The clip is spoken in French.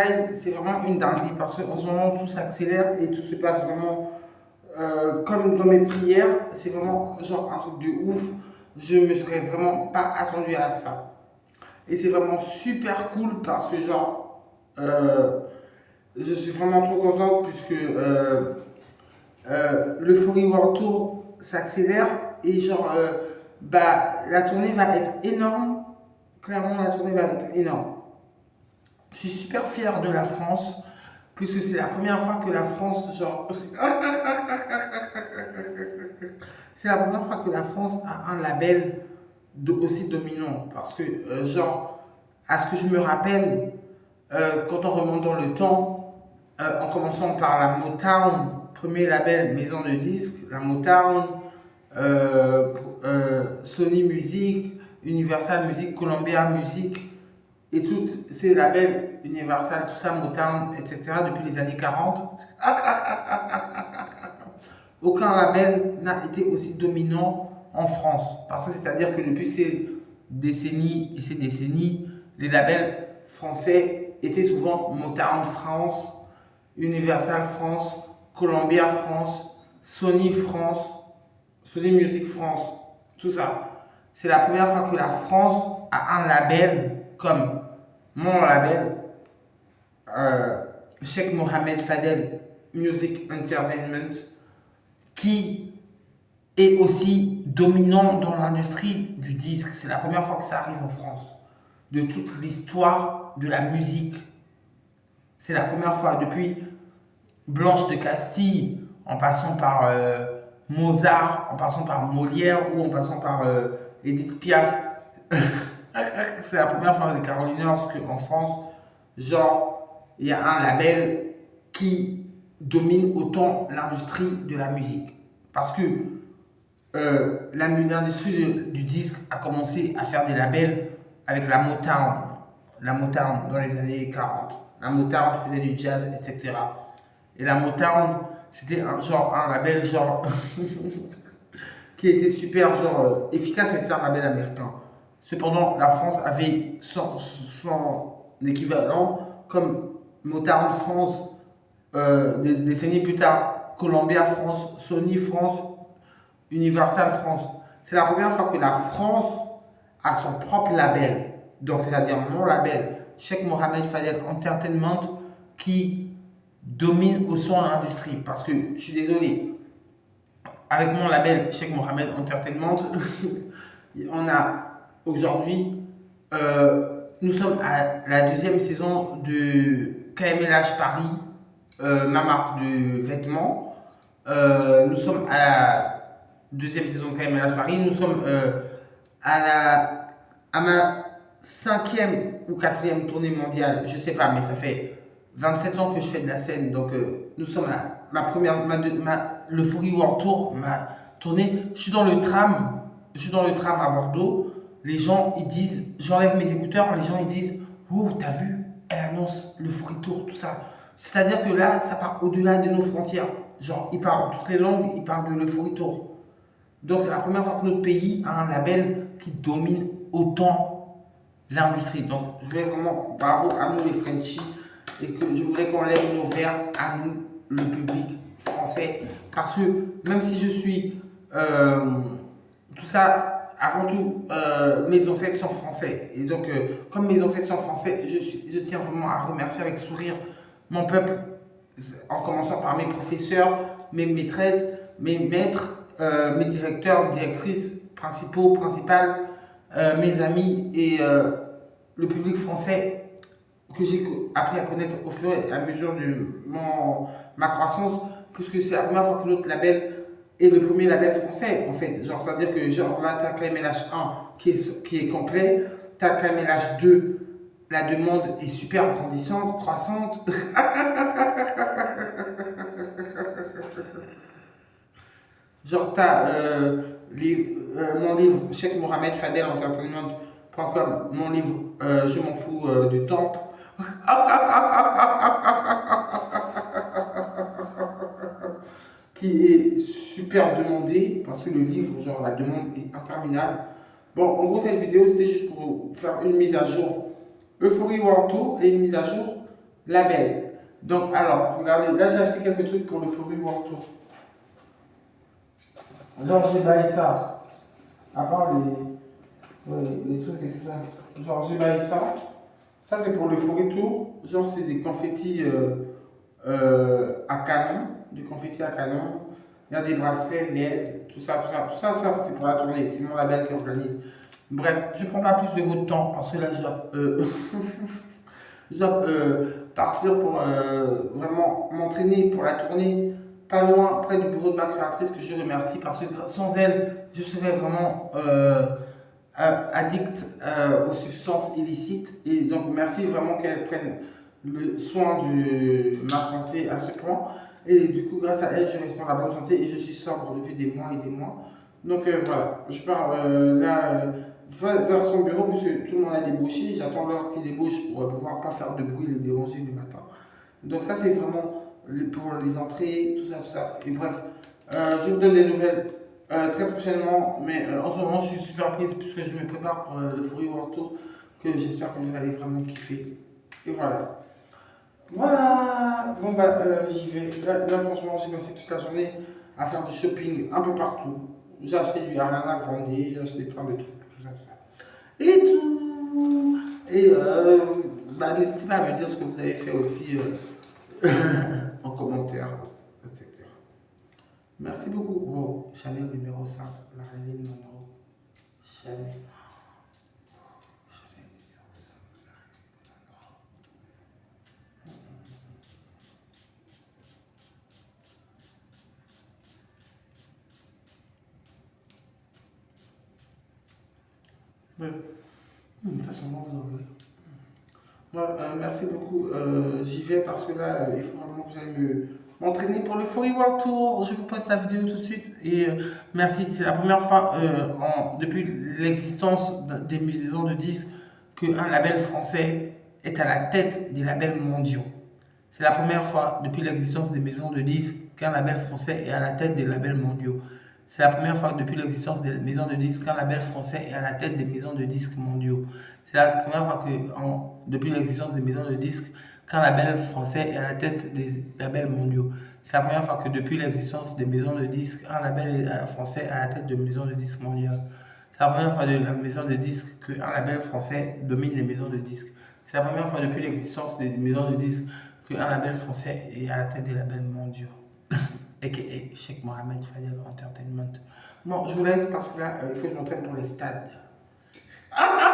guys, c'est vraiment une dinguerie parce qu'en ce moment, tout s'accélère et tout se passe vraiment comme dans mes prières. C'est vraiment genre un truc de ouf. Je me serais vraiment pas attendu à ça. Et c'est vraiment super cool parce que genre, je suis vraiment trop contente puisque l'Euphorie World Tour s'accélère et genre, bah, la tournée va être énorme. Clairement, la tournée va être énorme. Je suis super fier de la France puisque c'est la première fois que la France, genre, c'est la première fois que la France a un label aussi dominant parce que, genre, à ce que je me rappelle, quand on remonte dans le temps, en commençant par la Motown, premier label maison de disques, la Motown, euh, Sony Music, Universal Music, Columbia Music, et tous ces labels, Universal, tout ça, Motown, etc., depuis les années 40, aucun label n'a été aussi dominant en France. Parce que c'est-à-dire que depuis ces décennies, les labels français étaient souvent Motown France, Universal France, Columbia France, Sony France, Sony Music France, tout ça. C'est la première fois que la France a un label comme mon label, Cheikh Mohamed Fadel Music Entertainment, qui est aussi dominant dans l'industrie du disque. C'est la première fois que ça arrive en France, de toute l'histoire de la musique. C'est la première fois depuis Blanche de Castille, en passant par Mozart, en passant par Molière ou en passant par Edith Piaf. C'est la première fois avec Caroliners qu'en France, genre, il y a un label qui domine autant l'industrie de la musique. Parce que l'industrie du disque a commencé à faire des labels avec la Motown. La Motown dans les années 40. La Motown faisait du jazz, etc. Et la Motown, c'était un label genre qui était super genre efficace, mais c'est un label américain. Cependant, la France avait son équivalent comme Motown France, des décennies plus tard, Columbia France, Sony France, Universal France. C'est la première fois que la France a son propre label, donc c'est-à-dire mon label, Cheikh Mohamed Fadel Entertainment, qui domine au son l'industrie. Parce que je suis désolé, avec mon label Cheikh Mohamed Entertainment, on a aujourd'hui, nous sommes à la deuxième saison de KMLH Paris, ma marque de vêtements. Nous sommes à la deuxième saison de KMLH Paris. Nous sommes à ma cinquième ou quatrième tournée mondiale, je sais pas, mais ça fait 27 ans que je fais de la scène. Donc, nous sommes à ma première, l'Euphorie World Tour, ma tournée. Je suis dans le tram à Bordeaux. Les gens, ils disent, j'enlève mes écouteurs, les gens, ils disent, oh, t'as vu, elle annonce l'Euphorie Tour, tout ça. C'est-à-dire que là, ça part au-delà de nos frontières. Genre, ils parlent en toutes les langues, ils parlent de l'Euphorie Tour. Donc, c'est la première fois que notre pays a un label qui domine autant l'industrie. Donc, je voulais vraiment, bravo à nous les Frenchies, et que je voulais qu'on lève nos verres à nous, le public français. Parce que même si je suis tout ça, avant tout, mes ancêtres sont français. Et donc, comme mes ancêtres sont français, je tiens vraiment à remercier avec sourire mon peuple, en commençant par mes professeurs, mes maîtresses, mes maîtres, mes directeurs, directrices, principaux, principales, mes amis et le public français que j'ai appris à connaître au fur et à mesure de ma croissance, puisque c'est la première fois que notre label est le premier label français, en fait. Genre, c'est-à-dire que, genre, là, t'as KMLH 1 qui est complet, t'as KMLH 2, la demande est super grandissante, croissante. Genre, t'as mon livre, Cheikh Mohamed Fadel Entertainment.com, mon livre, Je m'en fous du temple. Qui est super demandé parce que le livre, genre la demande est interminable. Bon, en gros, cette vidéo, c'était juste pour faire une mise à jour Euphorie World Tour et une mise à jour label. Donc, alors, regardez, là j'ai acheté quelques trucs pour le Furry World Tour. Genre, j'ai baillé ça. À part les trucs et tout ça. Genre, j'ai baillé ça. Ça, c'est pour le Furry Tour. Genre, c'est des confettis à canon. Des confettis à canon. Il y a des bracelets, LED, tout ça, tout ça. Tout ça, ça c'est pour la tournée. C'est mon label qui organise. Bref, je ne prends pas plus de votre temps parce que là, je dois partir pour vraiment m'entraîner pour la tournée, pas loin, près du bureau de ma créatrice que je remercie parce que sans elle, je serais vraiment addict aux substances illicites. Et donc, merci vraiment qu'elle prenne le soin de ma santé à ce point. Et du coup, grâce à elle, je reste dans la bonne santé et je suis sobre depuis des mois et des mois. Donc voilà, je pars là vers son bureau puisque tout le monde a débauché. J'attends l'heure qu'il débauche pour pouvoir pas faire de bruit, les déranger le matin. Donc ça, c'est vraiment pour les entrées, tout ça, tout ça. Et bref, je vous donne des nouvelles très prochainement. Mais en ce moment, je suis super prise puisque je me prépare pour le Furry World Tour que j'espère que vous allez vraiment kiffer. Et voilà. Voilà, bon bah j'y vais. Là, franchement j'ai passé toute la journée à faire du shopping un peu partout. J'ai acheté du Ariana Grande, j'ai acheté plein de trucs, tout ça, tout ça. Et tout. Et bah, n'hésitez pas à me dire ce que vous avez fait aussi en commentaire, etc. Merci beaucoup. Oh, Chanel numéro 5, Marilyn Monroe. Chanel. Chanel numéro 5. Ouais. De toute façon, moi, vous en voulez. Moi, merci beaucoup. J'y vais parce que là, il faut vraiment que j'aille m'entraîner pour le Furry World Tour. Je vous poste la vidéo tout de suite. Et merci. C'est la première fois depuis l'existence des maisons de disques qu'un label français est à la tête des labels mondiaux. C'est la première fois depuis l'existence des maisons de disques qu'un label français est à la tête des labels mondiaux. C'est la première fois depuis l'existence des maisons de disques qu'un label français est à la tête des maisons de disques mondiaux. C'est la première fois depuis l'existence des maisons de disques qu'un label français est à la tête des labels mondiaux. C'est la première fois que depuis l'existence des maisons de disques, un label français est à la tête de maisons de disques mondiales. C'est la première fois de la maison de disques qu'un label français domine les maisons de disques. C'est la première fois depuis l'existence des maisons de disques qu'un label français est à la tête des labels mondiaux. A.K.A. Cheikh Mohamed Fadel Entertainment. Bon, je vous laisse parce que là, il faut que je m'entraîne pour les stades. Ah,